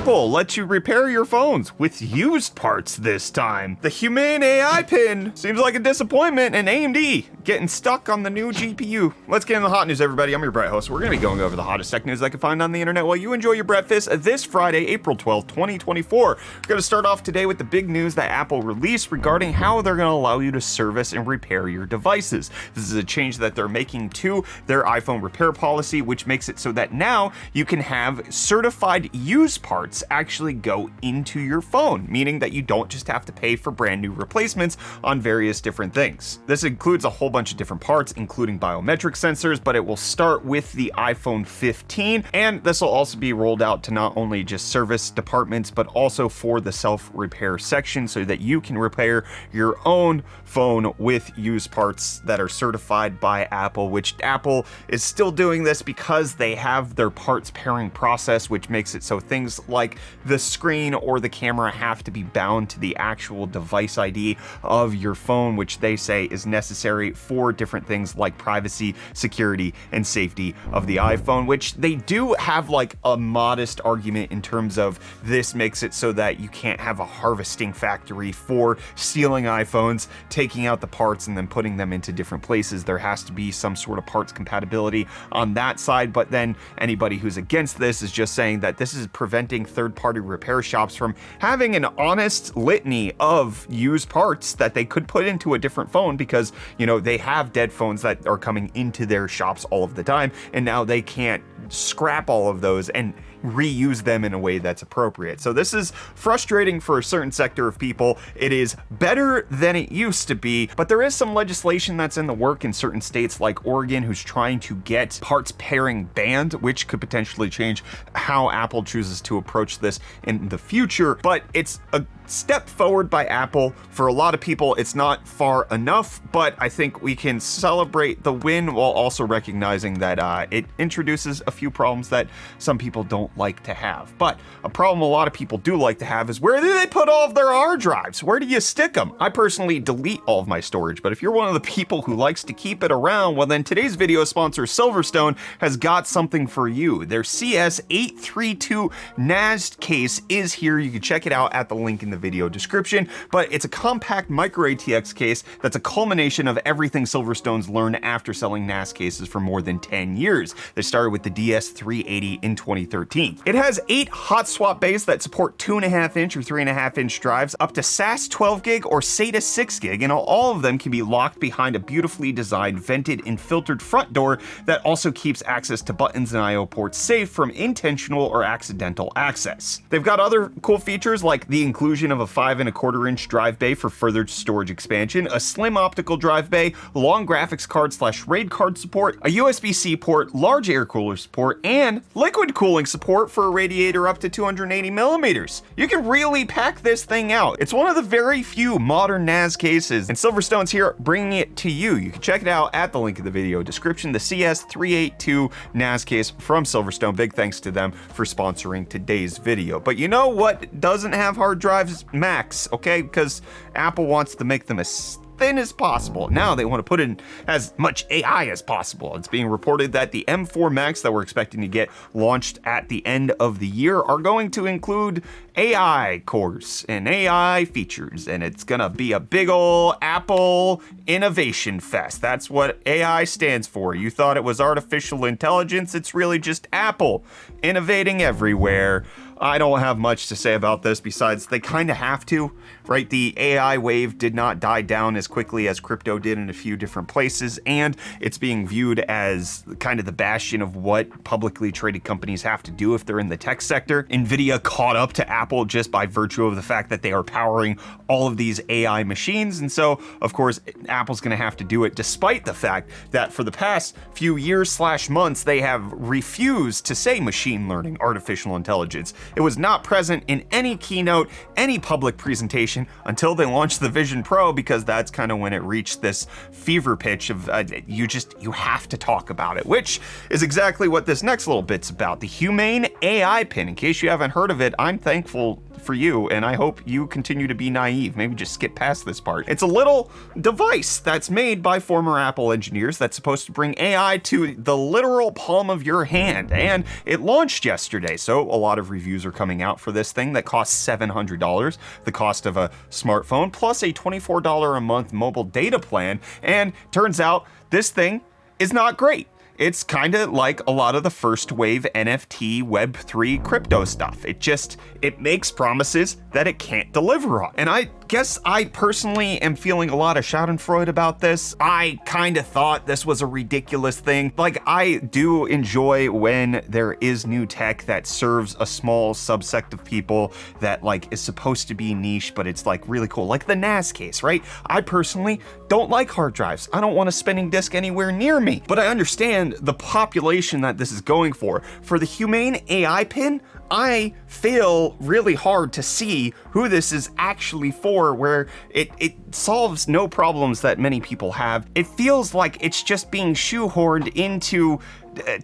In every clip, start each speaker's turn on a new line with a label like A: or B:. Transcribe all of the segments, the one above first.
A: Apple lets you repair your phones with used parts this time. The Humane AI Pin seems like a disappointment, and AMD getting stuck on the new GPU. Let's get into the hot news, everybody. I'm your Brett host. We're going to be going over the hottest tech news I can find on the internet while you enjoy your breakfast this Friday, April 12th, 2024. We're going to start off today with the big news that Apple released regarding how they're going to allow you to service and repair your devices. This is a change that they're making to their iPhone repair policy, which makes it so that now you can have certified used parts actually go into your phone, meaning that you don't just have to pay for brand new replacements on various different things. This includes a whole bunch of different parts, including biometric sensors, but it will start with the iPhone 15, and this will also be rolled out to not only just service departments, but also for the self-repair section so that you can repair your own phone with used parts that are certified by Apple, which Apple is still doing this because they have their parts pairing process, which makes it so things like the screen or the camera have to be bound to the actual device ID of your phone, which they say is necessary for different things like privacy, security, and safety of the iPhone, which they do have like a modest argument in terms of this makes it so that you can't have a harvesting factory for stealing iPhones, taking out the parts and then putting them into different places. There has to be some sort of parts compatibility on that side, but then anybody who's against this is just saying that this is preventing third-party repair shops from having an honest litany of used parts that they could put into a different phone because, you know, they have dead phones that are coming into their shops all of the time, and now they can't scrap all of those and reuse them in a way that's appropriate. So this is frustrating for a certain sector of people. It is better than it used to be, but there is some legislation that's in the work in certain states like Oregon who's trying to get parts pairing banned, which could potentially change how Apple chooses to approach this in the future. But it's a step forward by Apple. For a lot of people, it's not far enough, but I think we can celebrate the win while also recognizing that it introduces a few problems that some people don't like to have. But a problem a lot of people do like to have is, where do they put all of their hard drives? Where do you stick them? I personally delete all of my storage, but if you're one of the people who likes to keep it around, well then today's video sponsor Silverstone has got something for you. Their CS832 NAS case is here. You can check it out at the link in the video description, but it's a compact micro ATX case that's a culmination of everything Silverstone's learned after selling NAS cases for more than 10 years. They started with the DS380 in 2013. It has 8 hot swap bays that support 2.5-inch or 3.5-inch drives, up to SAS 12 gig or SATA 6 gig, and all of them can be locked behind a beautifully designed vented and filtered front door that also keeps access to buttons and IO ports safe from intentional or accidental access. They've got other cool features like the inclusion of a 5.25-inch drive bay for further storage expansion, a slim optical drive bay, long graphics card / RAID card support, a USB-C port, large air cooler support, and liquid cooling support for a radiator up to 280 millimeters. You can really pack this thing out. It's one of the very few modern NAS cases, and Silverstone's here bringing it to you. You can check it out at the link in the video description, the CS382 NAS case from Silverstone. Big thanks to them for sponsoring today's video. But you know what doesn't have hard drives? Macs, okay? Because Apple wants to make them as thin as possible. Now they want to put in as much AI as possible. It's being reported that the M4 Macs that we're expecting to get launched at the end of the year are going to include AI cores and AI features, and it's gonna be a big ol' Apple innovation fest. That's what AI stands for. You thought it was artificial intelligence, it's really just Apple innovating everywhere. I don't have much to say about this besides they kind of have to, right? The AI wave did not die down as quickly as crypto did in a few different places, and it's being viewed as kind of the bastion of what publicly traded companies have to do if they're in the tech sector. Nvidia caught up to Apple just by virtue of the fact that they are powering all of these AI machines, and so, of course, Apple's gonna have to do it despite the fact that for the past few years / months, they have refused to say machine learning, artificial intelligence. It was not present in any keynote, any public presentation until they launched the Vision Pro, because that's kind of when it reached this fever pitch of you have to talk about it, which is exactly what this next little bit's about. The Humane AI Pin. In case you haven't heard of it, I'm thankful for you, and I hope you continue to be naive. Maybe just skip past this part. It's a little device that's made by former Apple engineers that's supposed to bring AI to the literal palm of your hand, and it launched yesterday, so a lot of reviews are coming out for this thing that costs $700, the cost of a smartphone, plus a $24 a month mobile data plan, and turns out this thing is not great. It's kind of like a lot of the first wave NFT Web3 crypto stuff. It makes promises that it can't deliver on. And I guess I personally am feeling a lot of schadenfreude about this. I kind of thought this was a ridiculous thing. Like, I do enjoy when there is new tech that serves a small subsect of people that like is supposed to be niche, but it's like really cool. Like the NAS case, right? I personally don't like hard drives. I don't want a spinning disk anywhere near me, but I understand the population that this is going for. For the Humane AI Pin, I fail really hard to see who this is actually for, where it solves no problems that many people have. It feels like it's just being shoehorned into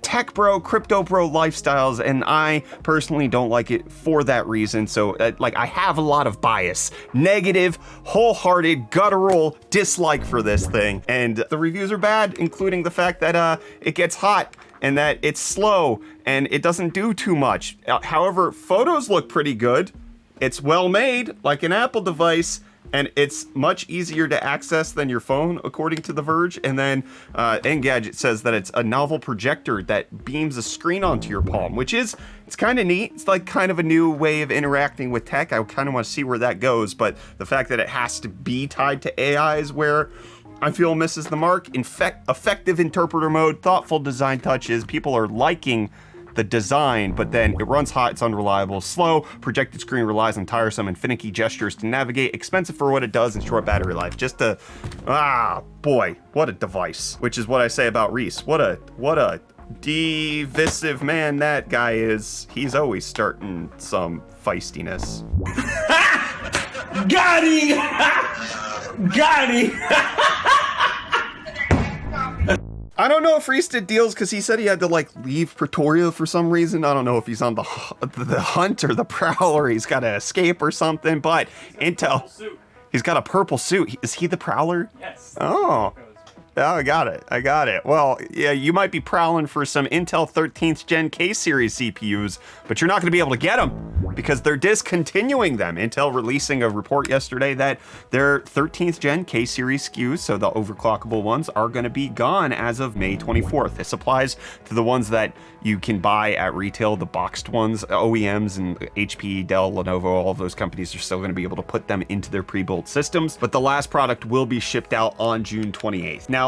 A: tech bro, crypto bro lifestyles, and I personally don't like it for that reason. So like, I have a lot of bias, negative, wholehearted, guttural dislike for this thing, and the reviews are bad, including the fact that it gets hot and that it's slow and it doesn't do too much. However, photos look pretty good. It's well made, like an Apple device, and it's much easier to access than your phone, according to The Verge. And then Engadget says that it's a novel projector that beams a screen onto your palm, which it's kind of neat. It's like kind of a new way of interacting with tech. I kind of want to see where that goes, but the fact that it has to be tied to AI is where I feel misses the mark. Effective interpreter mode, thoughtful design touches. People are liking the design, but then it runs hot, it's unreliable, slow, projected screen relies on tiresome and finicky gestures to navigate, expensive for what it does, and short battery life. Just boy, what a device. Which is what I say about Reece. What a divisive man that guy is. He's always starting some feistiness.
B: Got him! Got him!
A: I don't know if Reece did deals because he said he had to like leave Pretoria for some reason. I don't know if he's on the hunt or the prowl, or he's got to escape or something, but Intel, he's got a purple suit. Is he the prowler?
B: Yes.
A: Oh, I got it. Well, yeah, you might be prowling for some Intel 13th Gen K-series CPUs, but you're not going to be able to get them because they're discontinuing them. Intel releasing a report yesterday that their 13th Gen K-series SKUs, so the overclockable ones, are going to be gone as of May 24th. This applies to the ones that you can buy at retail, the boxed ones. OEMs and HP, Dell, Lenovo, all of those companies are still going to be able to put them into their pre-built systems, but the last product will be shipped out on June 28th. Now,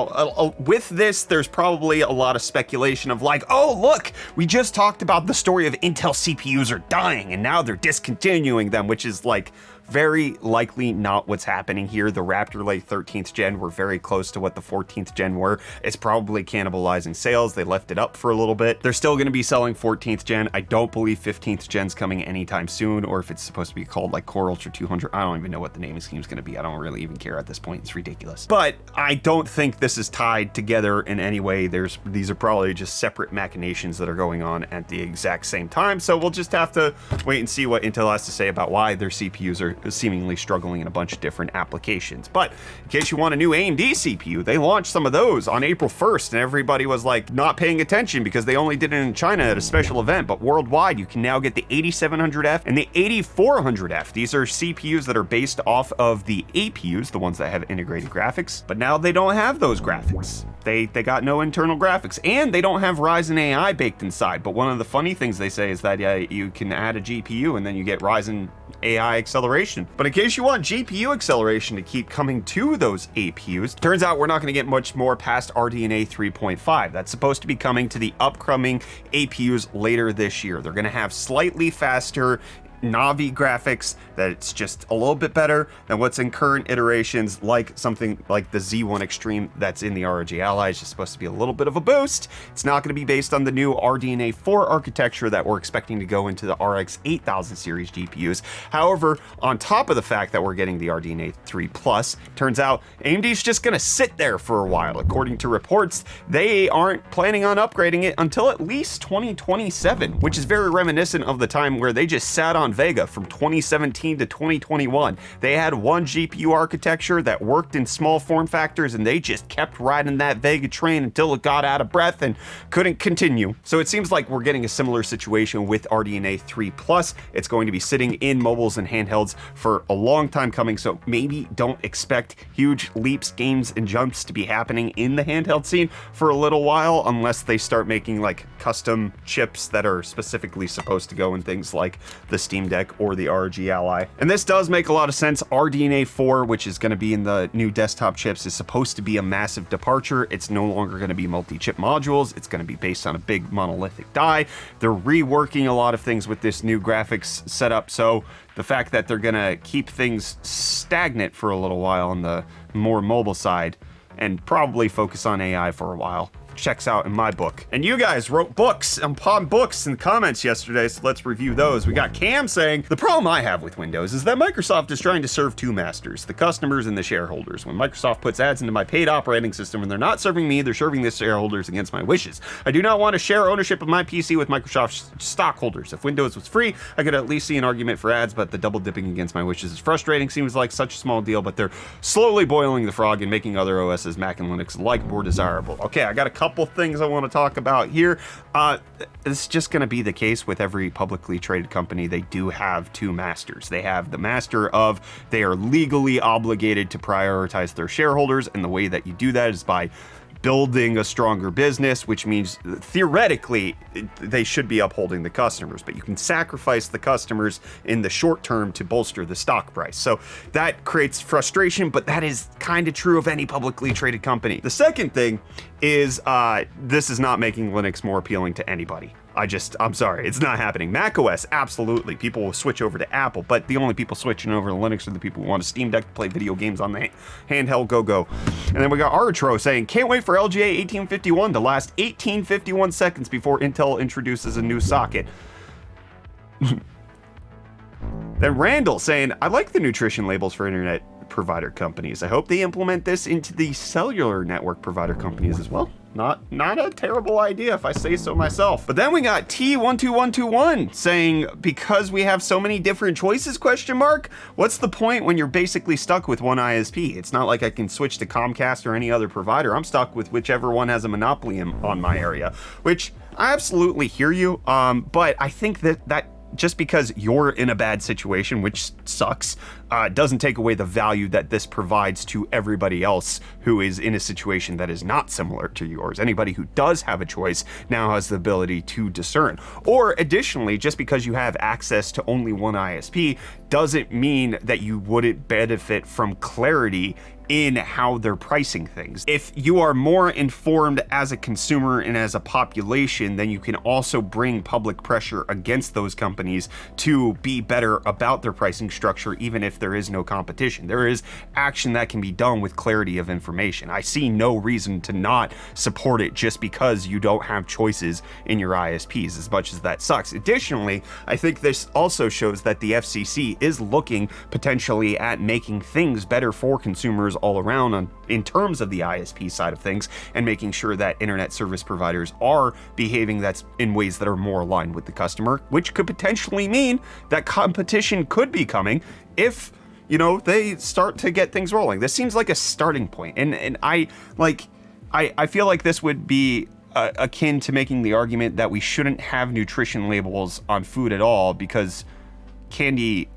A: with this, there's probably a lot of speculation of like, oh, look, we just talked about the story of Intel CPUs are dying and now they're discontinuing them, which is like very likely not what's happening here. The Raptor Lake 13th Gen were very close to what the 14th Gen were. It's probably cannibalizing sales. They left it up for a little bit. They're still going to be selling 14th Gen. I don't believe 15th Gen's coming anytime soon, or if it's supposed to be called like Core Ultra 200. I don't even know what the naming scheme is going to be. I don't really even care at this point. It's ridiculous. But I don't think this is tied together in any way. These are probably just separate machinations that are going on at the exact same time. So we'll just have to wait and see what Intel has to say about why their CPUs are seemingly struggling in a bunch of different applications. But in case you want a new AMD CPU, they launched some of those on April 1st, and everybody was like not paying attention because they only did it in China at a special event. But worldwide, you can now get the 8700F and the 8400F. These are CPUs that are based off of the APUs, the ones that have integrated graphics, but now they don't have those graphics. They got no internal graphics, and they don't have Ryzen AI baked inside. But one of the funny things they say is that you can add a GPU and then you get Ryzen AI acceleration. But in case you want GPU acceleration to keep coming to those APUs, turns out we're not going to get much more past RDNA 3.5. That's supposed to be coming to the upcoming APUs later this year. They're going to have slightly faster Navi graphics, that it's just a little bit better than what's in current iterations, like something like the Z1 Extreme that's in the ROG Ally. It's just supposed to be a little bit of a boost. It's not going to be based on the new RDNA 4 architecture that we're expecting to go into the RX 8000 series GPUs. However, on top of the fact that we're getting the RDNA 3 Plus, turns out AMD's just going to sit there for a while. According to reports, they aren't planning on upgrading it until at least 2027, which is very reminiscent of the time where they just sat on on Vega from 2017 to 2021. They had one GPU architecture that worked in small form factors, and they just kept riding that Vega train until it got out of breath and couldn't continue. So it seems like we're getting a similar situation with RDNA 3 Plus. It's going to be sitting in mobiles and handhelds for a long time coming, so maybe don't expect huge leaps, gains, and jumps to be happening in the handheld scene for a little while, unless they start making like custom chips that are specifically supposed to go in things like the Steam Deck or the ROG Ally. And this does make a lot of sense. RDNA 4, which is going to be in the new desktop chips, is supposed to be a massive departure. It's no longer going to be multi-chip modules. It's going to be based on a big monolithic die. They're reworking a lot of things with this new graphics setup, so the fact that they're going to keep things stagnant for a little while on the more mobile side and probably focus on AI for a while checks out in my book. And you guys wrote books upon books in the comments yesterday, so let's review those. We got Cam saying, the problem I have with Windows is that Microsoft is trying to serve two masters, the customers and the shareholders. When Microsoft puts ads into my paid operating system and they're not serving me, they're serving the shareholders against my wishes. I do not want to share ownership of my PC with Microsoft stockholders. If Windows was free, I could at least see an argument for ads, but the double dipping against my wishes is frustrating. Seems like such a small deal, but they're slowly boiling the frog and making other OSs, Mac and Linux, like more desirable. Okay, I got a couple things I want to talk about here. This is just going to be the case with every publicly traded company. They do have two masters. They have the master of they are legally obligated to prioritize their shareholders, and the way that you do that is by building a stronger business, which means theoretically they should be upholding the customers, but you can sacrifice the customers in the short term to bolster the stock price. So that creates frustration, but that is kind of true of any publicly traded company. The second thing is this is not making Linux more appealing to anybody. I'm sorry, it's not happening. macOS, absolutely. People will switch over to Apple, but the only people switching over to Linux are the people who want a Steam Deck to play video games on the handheld go-go. And then we got Artro saying, can't wait for LGA 1851 to last 1851 seconds before Intel introduces a new socket. Then Randall saying, I like the nutrition labels for internet provider companies. I hope they implement this into the cellular network provider companies as well. Not a terrible idea if I say so myself. But then we got T12121 saying, because we have so many different choices, what's the point when you're basically stuck with one ISP? It's not like I can switch to Comcast or any other provider. I'm stuck with whichever one has a monopoly on my area, which I absolutely hear you. But I think that just because you're in a bad situation, which sucks, doesn't take away the value that this provides to everybody else who is in a situation that is not similar to yours. Anybody who does have a choice now has the ability to discern. Or additionally, just because you have access to only one ISP doesn't mean that you wouldn't benefit from clarity in how they're pricing things. If you are more informed as a consumer and as a population, then you can also bring public pressure against those companies to be better about their pricing structure, even if there is no competition. There is action that can be done with clarity of information. I see no reason to not support it just because you don't have choices in your ISPs, as much as that sucks. Additionally, I think this also shows that the FCC is looking potentially at making things better for consumers all around in terms of the ISP side of things, and making sure that internet service providers are behaving that's in ways that are more aligned with the customer, which could potentially mean that competition could be coming if, you know, they start to get things rolling. This seems like a starting point, and I feel like this would be akin to making the argument that we shouldn't have nutrition labels on food at all because candy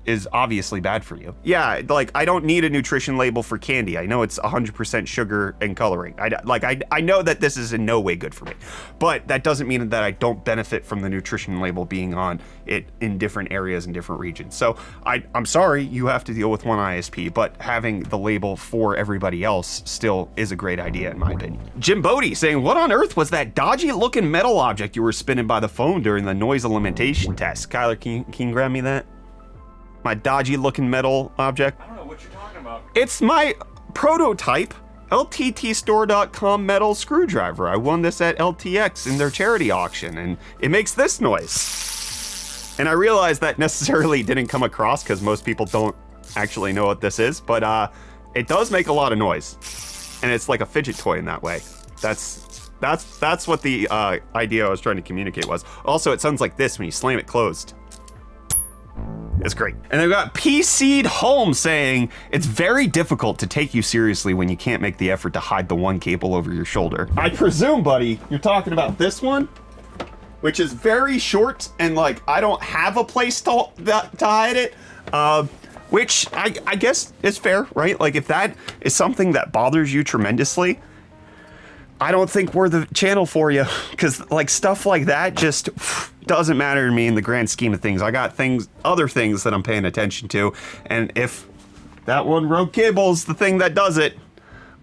A: is obviously bad for you. Yeah, like I don't need a nutrition label for candy. I know it's 100% sugar and coloring. I know that this is in no way good for me, but that doesn't mean that I don't benefit from the nutrition label being on it in different areas and different regions. So I'm sorry you have to deal with one ISP, but having the label for everybody else still is a great idea in my opinion. Jim Bodie saying, what on earth was that dodgy looking metal object you were spinning by the phone during the noise elimination test? Kyler, can you grab me that? My dodgy looking metal object.
C: I don't know what you're talking about.
A: It's my prototype LTTstore.com metal screwdriver. I won this at LTX in their charity auction, and it makes this noise. And I realize that necessarily didn't come across because most people don't actually know what this is, but it does make a lot of noise. And it's like a fidget toy in that way. That's what the idea I was trying to communicate was. Also, it sounds like this when you slam it closed. It's great. And they've got PC'd Home saying, it's very difficult to take you seriously when you can't make the effort to hide the one cable over your shoulder. I presume, buddy, you're talking about this one, which is very short and like, I don't have a place to hide it. Which I guess is fair, right? Like if that is something that bothers you tremendously, I don't think we're the channel for you, because like stuff like that just doesn't matter to me in the grand scheme of things. I got other things that I'm paying attention to, and if that one rogue cable is the thing that does it,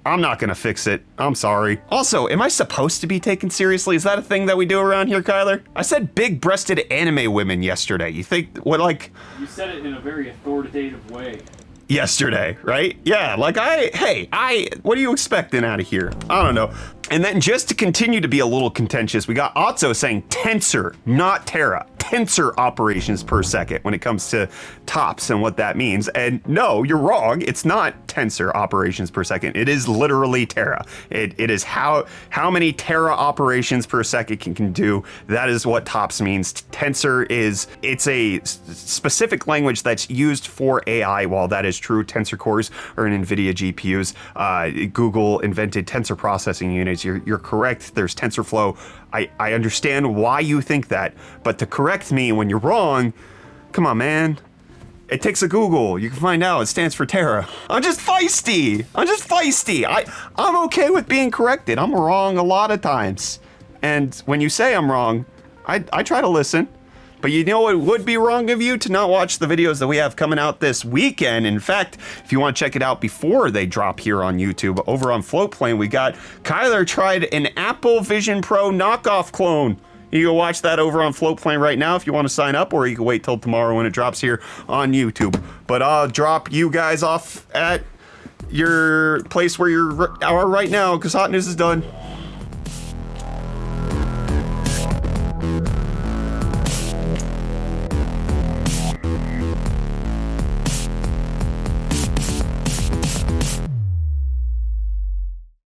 A: I'm not gonna fix it. I'm sorry. Also, am I supposed to be taken seriously? Is that a thing that we do around here, Kyler? I said big-breasted anime women yesterday. You think, what, like...
C: You said it in a very authoritative way.
A: Yesterday, right? Yeah, like what are you expecting out of here? I don't know. And then just to continue to be a little contentious, we got Otso saying tensor, not tera. Tensor operations per second when it comes to TOPS and what that means. And no, you're wrong. It's not tensor operations per second. It is literally tera. It is how many tera operations per second can do. That is what TOPS means. Tensor it's a specific language that's used for AI. While that is true, tensor cores are in NVIDIA GPUs. Google invented tensor processing units. You're correct. There's TensorFlow. I understand why you think that, but to correct me when you're wrong, come on, man. It takes a Google. You can find out. It stands for Terra. I'm just feisty. I'm okay with being corrected. I'm wrong a lot of times. And when you say I'm wrong, I try to listen. But you know it would be wrong of you to not watch the videos that we have coming out this weekend. In fact, if you want to check it out before they drop here on YouTube, over on Floatplane, we got Kyler tried an Apple Vision Pro knockoff clone. You can watch that over on Floatplane right now if you want to sign up, or you can wait till tomorrow when it drops here on YouTube. But I'll drop you guys off at your place where you are right now, because Hot News is done.